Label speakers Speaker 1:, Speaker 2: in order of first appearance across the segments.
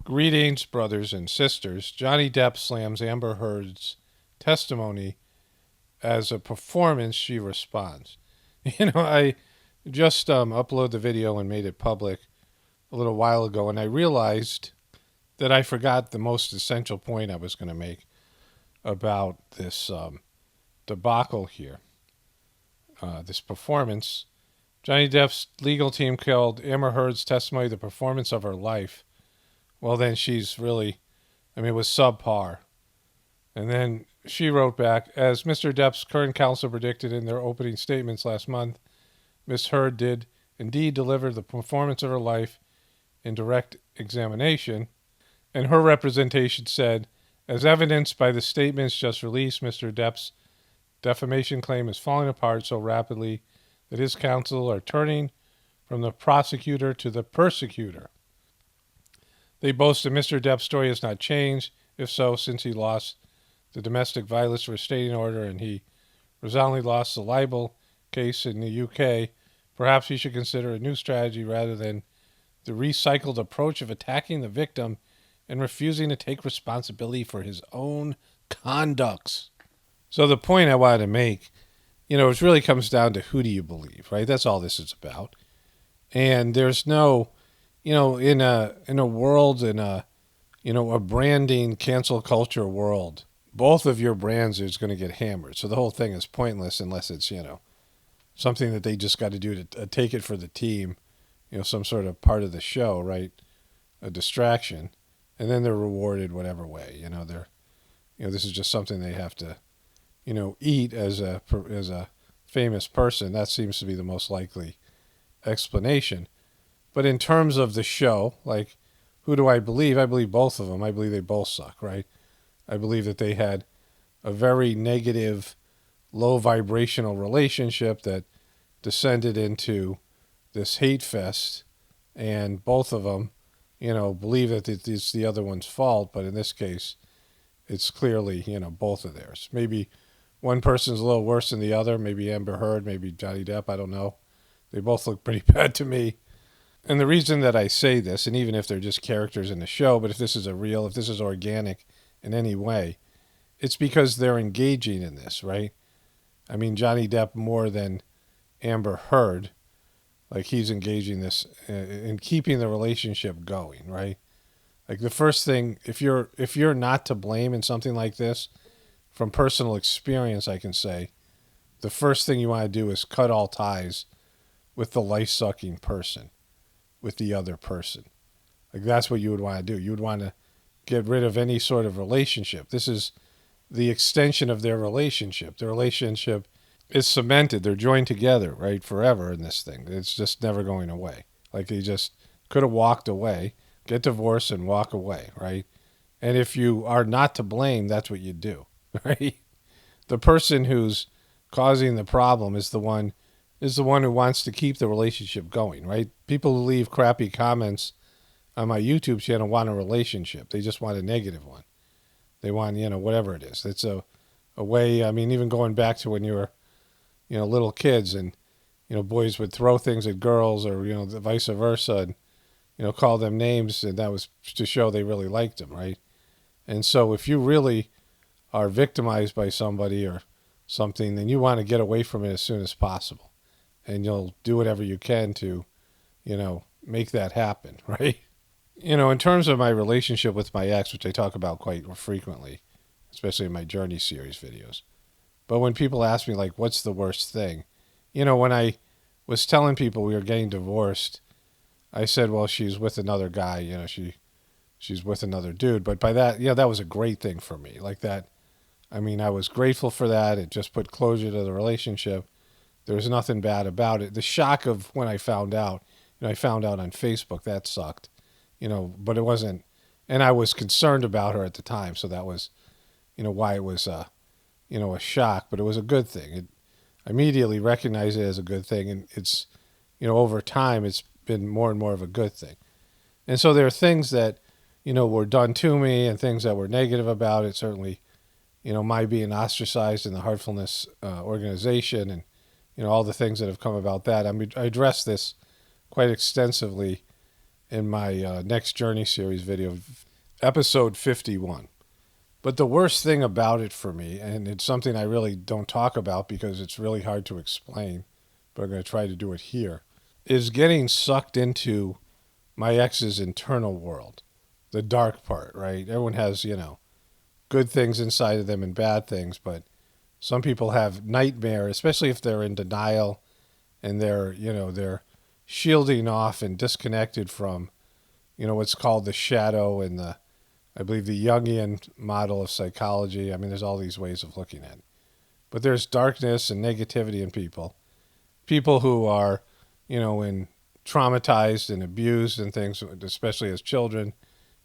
Speaker 1: Greetings, brothers and sisters. Johnny Depp slams Amber Heard's testimony as a performance. She responds. I just uploaded the video and made it public a little while ago, and I realized that I forgot the most essential point I was going to make about this debacle here, this performance. Johnny Depp's legal team called Amber Heard's testimony the performance of her life. Well, then she's really, it was subpar. And then she wrote back, as Mr. Depp's current counsel predicted in their opening statements last month, Ms. Heard did indeed deliver the performance of her life in direct examination. And her representation said, as evidenced by the statements just released, Mr. Depp's defamation claim is falling apart so rapidly that his counsel are turning from the prosecutor to the persecutor. They boast that Mr. Depp's story has not changed. If so, since he lost the domestic violence restraining order and he resoundingly lost the libel case in the UK, perhaps he should consider a new strategy rather than the recycled approach of attacking the victim and refusing to take responsibility for his own conducts. So the point I wanted to make, it really comes down to who do you believe, right? That's all this is about. And there's no, in a world, a branding cancel culture world, both of your brands is going to get hammered. So the whole thing is pointless unless it's, something that they just got to do to take it for the team, some sort of part of the show, right? A distraction. And then they're rewarded whatever way, this is just something they have to, eat as a famous person. That seems to be the most likely explanation. But in terms of the show, like, who do I believe? I believe both of them. I believe they both suck, right? I believe that they had a very negative, low vibrational relationship that descended into this hate fest, and both of them, believe that it's the other one's fault, but in this case, it's clearly, both of theirs. Maybe one person's a little worse than the other, maybe Amber Heard, maybe Johnny Depp, I don't know. They both look pretty bad to me. And the reason that I say this, and even if they're just characters in the show, but if this is if this is organic in any way, it's because they're engaging in this, right? I mean, Johnny Depp more than Amber Heard, like he's engaging this in keeping the relationship going, right? Like the first thing, if you're not to blame in something like this, from personal experience, I can say, the first thing you want to do is cut all ties with the life-sucking person, with the other person. Like that's what you would want to do. You would want to get rid of any sort of relationship. This is the extension of their relationship. The relationship is cemented. They're joined together, right, forever in this thing. It's just never going away. Like they just could have walked away, get divorced and walk away, right? And if you are not to blame, that's what you do, right? The person who's causing the problem is the one who wants to keep the relationship going, right? People who leave crappy comments on my YouTube channel want a relationship. They just want a negative one. They want, whatever it is. It's a way, even going back to when you were, little kids and, boys would throw things at girls or, vice versa and, call them names, and that was to show they really liked them, right? And so if you really are victimized by somebody or something, then you want to get away from it as soon as possible. And you'll do whatever you can to, make that happen, right? In terms of my relationship with my ex, which I talk about quite frequently, especially in my Journey series videos. But when people ask me, like, what's the worst thing? When I was telling people we were getting divorced, I said, well, she's with another guy, she's with another dude. But by that, that was a great thing for me. Like that, I was grateful for that. It just put closure to the relationship. There was nothing bad about it. The shock of when I found out, I found out on Facebook, that sucked, but it wasn't, and I was concerned about her at the time. So that was, why it was, a shock, but it was a good thing. I immediately recognized it as a good thing. And it's, over time, it's been more and more of a good thing. And so there are things that, were done to me and things that were negative about it. Certainly, my being ostracized in the Heartfulness organization and, all the things that have come about that. I addressed this quite extensively in my next Journey series video, episode 51. But the worst thing about it for me, and it's something I really don't talk about because it's really hard to explain, but I'm going to try to do it here, is getting sucked into my ex's internal world, the dark part, right? Everyone has, good things inside of them and bad things, but some people have nightmare, especially if they're in denial and they're shielding off and disconnected from, what's called the shadow and I believe the Jungian model of psychology. I mean, there's all these ways of looking at it. But there's darkness and negativity in people. People who are, in traumatized and abused and things, especially as children,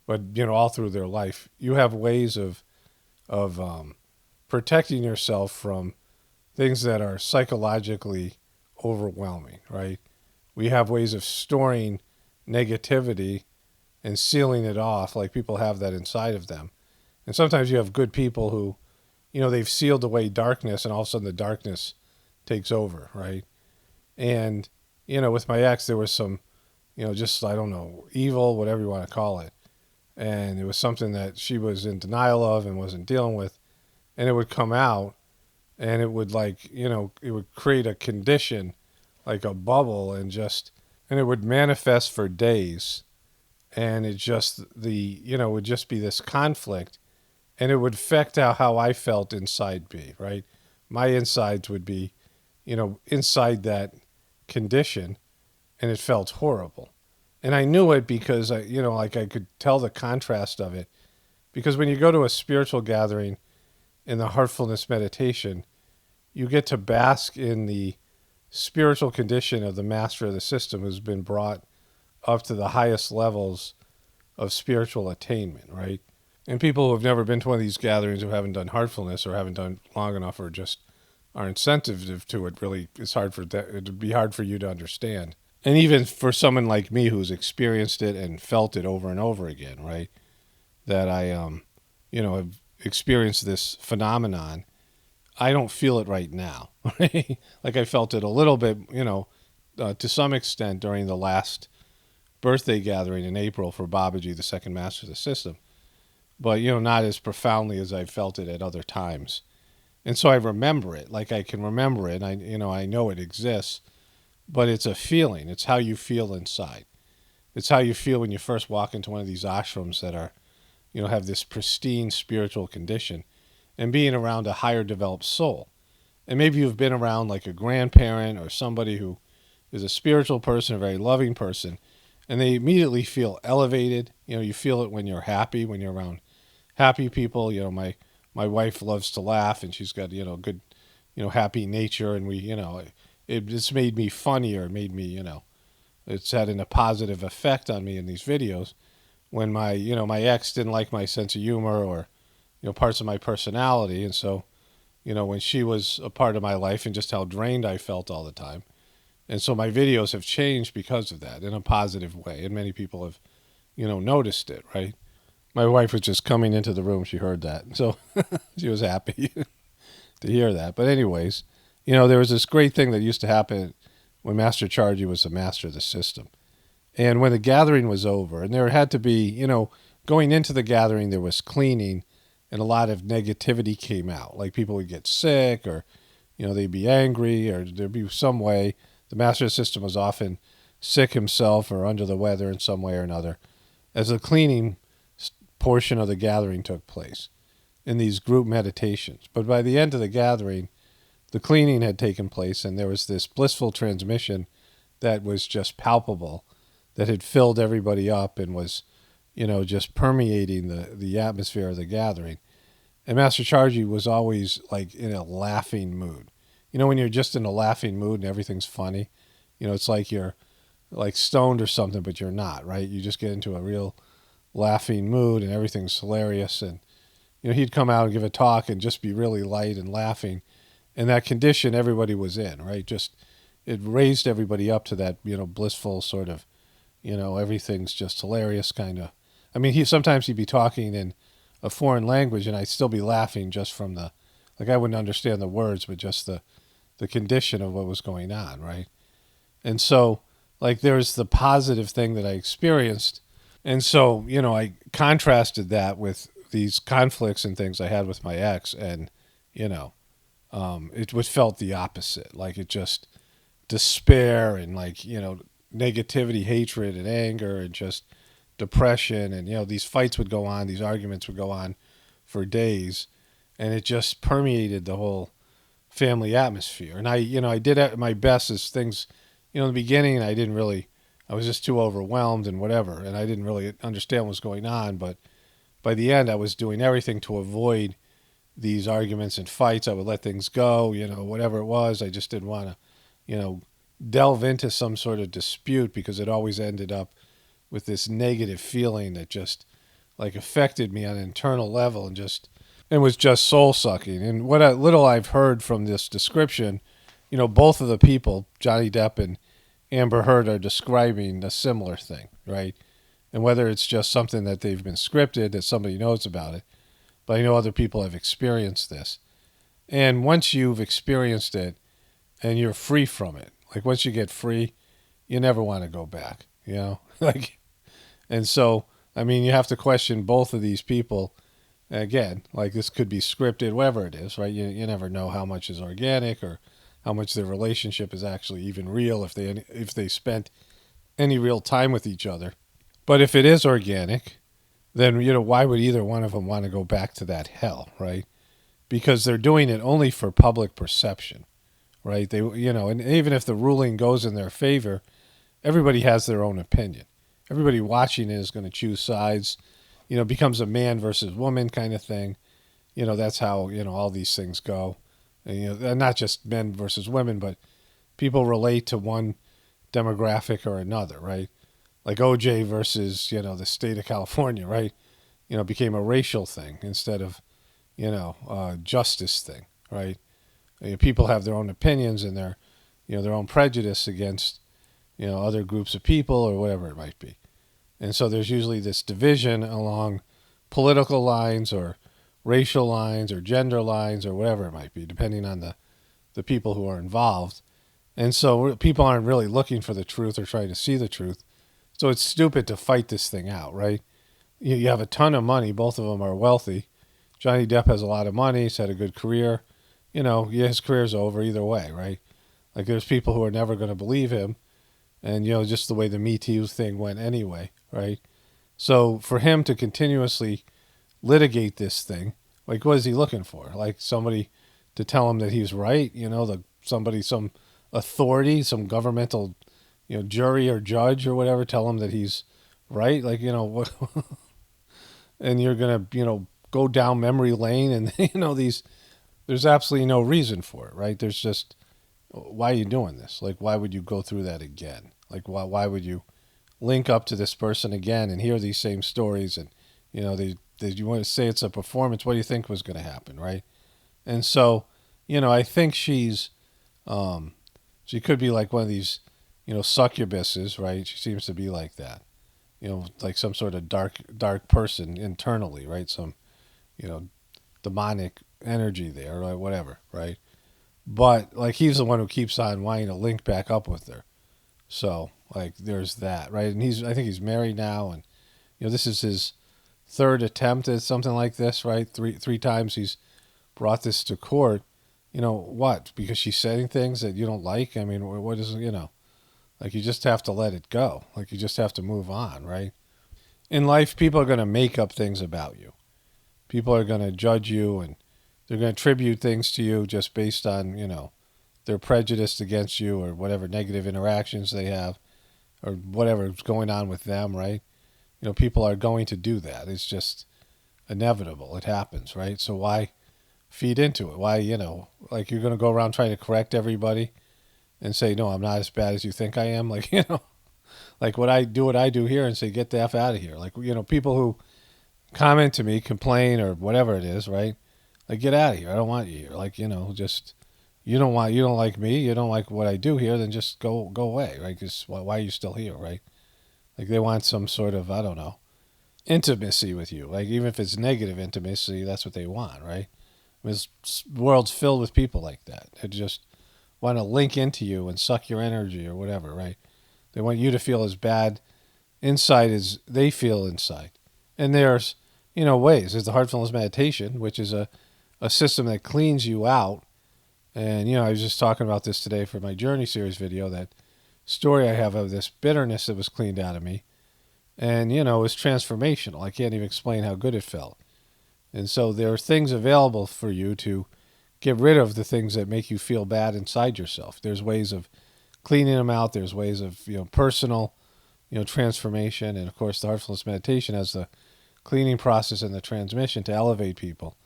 Speaker 1: but, all through their life. You have ways of protecting yourself from things that are psychologically overwhelming, right? We have ways of storing negativity and sealing it off, like people have that inside of them. And sometimes you have good people who, they've sealed away darkness, and all of a sudden the darkness takes over, right? And, with my ex, there was some, just, I don't know, evil, whatever you want to call it. And it was something that she was in denial of and wasn't dealing with. And it would come out, and it would it would create a condition, like a bubble, and it would manifest for days. And it just, it would just be this conflict, and it would affect how I felt inside me, right? My insides would be, inside that condition, and it felt horrible. And I knew it because I could tell the contrast of it. Because when you go to a spiritual gathering in the heartfulness meditation, you get to bask in the spiritual condition of the master of the system who's been brought up to the highest levels of spiritual attainment, right? And people who have never been to one of these gatherings, who haven't done heartfulness or haven't done long enough or just aren't sensitive to it, really, it'd be hard for you to understand. And even for someone like me who's experienced it and felt it over and over again, right? That I, have experienced this phenomenon, I don't feel it right now. Right? Like I felt it a little bit, to some extent during the last birthday gathering in April for Babaji, the second master of the system. But, not as profoundly as I felt it at other times. And so I remember it, like I can remember it. I know it exists, but it's a feeling. It's how you feel inside. It's how you feel when you first walk into one of these ashrams that are, have this pristine spiritual condition, and being around a higher developed soul. And maybe you've been around like a grandparent or somebody who is a spiritual person, a very loving person, and they immediately feel elevated. You feel it when you're happy, when you're around happy people. My wife loves to laugh, and she's got, good, happy nature, and it's made me funnier. It made me, it's had a positive effect on me in these videos. When my ex didn't like my sense of humor or, parts of my personality. And so, when she was a part of my life, and just how drained I felt all the time. And so my videos have changed because of that in a positive way. And many people have, noticed it, right? My wife was just coming into the room. She heard that. So she was happy to hear that. But anyways, there was this great thing that used to happen when Master Charji was the master of the system. And when the gathering was over, and there had to be, going into the gathering, there was cleaning, and a lot of negativity came out. Like people would get sick, or, they'd be angry, or there'd be some way. The master of the system was often sick himself or under the weather in some way or another, as the cleaning portion of the gathering took place in these group meditations. But by the end of the gathering, the cleaning had taken place, and there was this blissful transmission that was just palpable, that had filled everybody up and was, just permeating the atmosphere of the gathering. And Master Charji was always like in a laughing mood. When you're just in a laughing mood and everything's funny, it's like you're like stoned or something, but you're not, right? You just get into a real laughing mood and everything's hilarious. And, he'd come out and give a talk and just be really light and laughing. And that condition everybody was in, right? Just, it raised everybody up to that, blissful sort of, everything's just hilarious kind of. I mean, sometimes he'd be talking in a foreign language and I'd still be laughing just from I wouldn't understand the words, but just the condition of what was going on, right? And so Like there's the positive thing that I experienced. And so, I contrasted that with these conflicts and things I had with my ex, and, you know, it was felt the opposite. Like it just despair and like, negativity, hatred, and anger, and just depression. And, these fights would go on, these arguments would go on for days, and it just permeated the whole family atmosphere. And I did my best as things, in the beginning, I was just too overwhelmed and whatever, and I didn't really understand what was going on. But by the end, I was doing everything to avoid these arguments and fights. I would let things go, whatever it was. I just didn't want to, delve into some sort of dispute, because it always ended up with this negative feeling that just like affected me on an internal level, and was just soul sucking. And little I've heard from this description, both of the people, Johnny Depp and Amber Heard, are describing a similar thing, right? And whether it's just something that they've been scripted, that somebody knows about it, but I know other people have experienced this. And once you've experienced it and you're free from it, like once you get free, you never want to go back, like, and so, I mean, you have to question both of these people. Again, like this could be scripted, whatever it is, right? You never know how much is organic, or how much their relationship is actually even real, if they spent any real time with each other. But if it is organic, then why would either one of them want to go back to that hell, right? Because they're doing it only for public perception, right? They and even if the ruling goes in their favor, everybody has their own opinion. Everybody watching it is going to choose sides. Becomes a man versus woman kind of thing. That's how, all these things go. And, not just men versus women, but people relate to one demographic or another, right? Like OJ versus, the state of California, right? Became a racial thing instead of, justice thing, right? People have their own opinions and their own prejudice against, other groups of people or whatever it might be. And so there's usually this division along political lines or racial lines or gender lines or whatever it might be, depending on the people who are involved. And so people aren't really looking for the truth or trying to see the truth. So it's stupid to fight this thing out, right? You have a ton of money. Both of them are wealthy. Johnny Depp has a lot of money. He's had a good career. His career's over either way, right? Like there's people who are never going to believe him. And, just the way the Me Too thing went anyway, right? So for him to continuously litigate this thing, like what is he looking for? Like somebody to tell him that he's right, some authority, some governmental, jury or judge or whatever, tell him that he's right. Like, what, and you're going to, go down memory lane and, there's absolutely no reason for it, right? There's just, why are you doing this? Like, why would you go through that again? Like, why would you link up to this person again and hear these same stories? And, you want to say it's a performance. What do you think was going to happen, right? And so, I think she could be like one of these, succubuses, right? She seems to be like that, like some sort of dark person internally, right? Some, demonic energy there, right? Whatever, right? But like he's the one who keeps on wanting to link back up with her. So like there's that, right? And I think he's married now, and this is his third attempt at something like this, right? Three times he's brought this to court. What? Because she's saying things that you don't like? I mean, what is, like you just have to let it go. Like you just have to move on, right? In life, people are going to make up things about you. People are going to judge you, and they're going to attribute things to you just based on, their prejudice against you or whatever negative interactions they have or whatever's going on with them, right? People are going to do that. It's just inevitable. It happens, right? So why feed into it? Why, like you're going to go around trying to correct everybody and say, no, I'm not as bad as you think I am. Like, like what I do here and say, get the F out of here. Like, people who comment to me, complain or whatever it is, right? Like, get out of here. I don't want you here. Like, just, you don't like me. You don't like what I do here. Then just go away, right? Because why are you still here, right? Like they want some sort of, I don't know, intimacy with you. Like even if it's negative intimacy, that's what they want, right? This world's filled with people like that. They just want to link into you and suck your energy or whatever, right? They want you to feel as bad inside as they feel inside. And there's, ways. There's the heartfulness meditation, which is a system that cleans you out. And, I was just talking about this today for my Journey series video, that story I have of this bitterness that was cleaned out of me. And, it was transformational. I can't even explain how good it felt. And so there are things available for you to get rid of the things that make you feel bad inside yourself. There's ways of cleaning them out. There's ways of, personal, transformation. And, of course, the heartfulness meditation has the cleaning process and the transmission to elevate people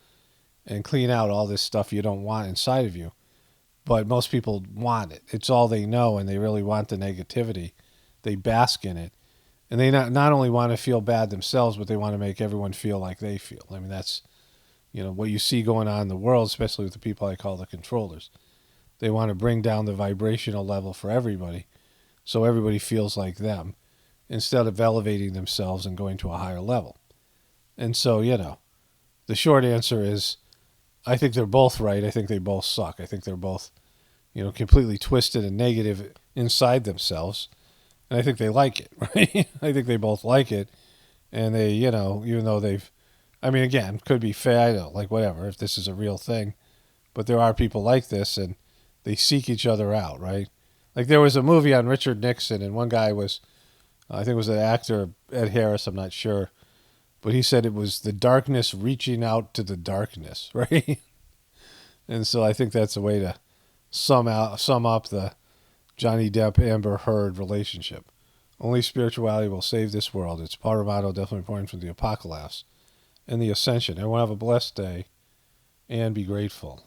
Speaker 1: and clean out all this stuff you don't want inside of you. But most people want it. It's all they know, and they really want the negativity. They bask in it. And they not only want to feel bad themselves, but they want to make everyone feel like they feel. I mean, that's, what you see going on in the world, especially with the people I call the controllers. They want to bring down the vibrational level for everybody so everybody feels like them instead of elevating themselves and going to a higher level. And so, the short answer is I think they're both right. I think they both suck. I think they're both, completely twisted and negative inside themselves. And I think they like it, right? I think they both like it. And they, even though again, could be fake, like whatever, if this is a real thing. But there are people like this, and they seek each other out, right? Like there was a movie on Richard Nixon, and one guy was, I think it was an actor, Ed Harris, I'm not sure. But he said it was the darkness reaching out to the darkness, right? And so I think that's a way to sum up the Johnny Depp Amber Heard relationship. Only spirituality will save this world. It's paramount, definitely important from the apocalypse and the ascension. Everyone have a blessed day and be grateful.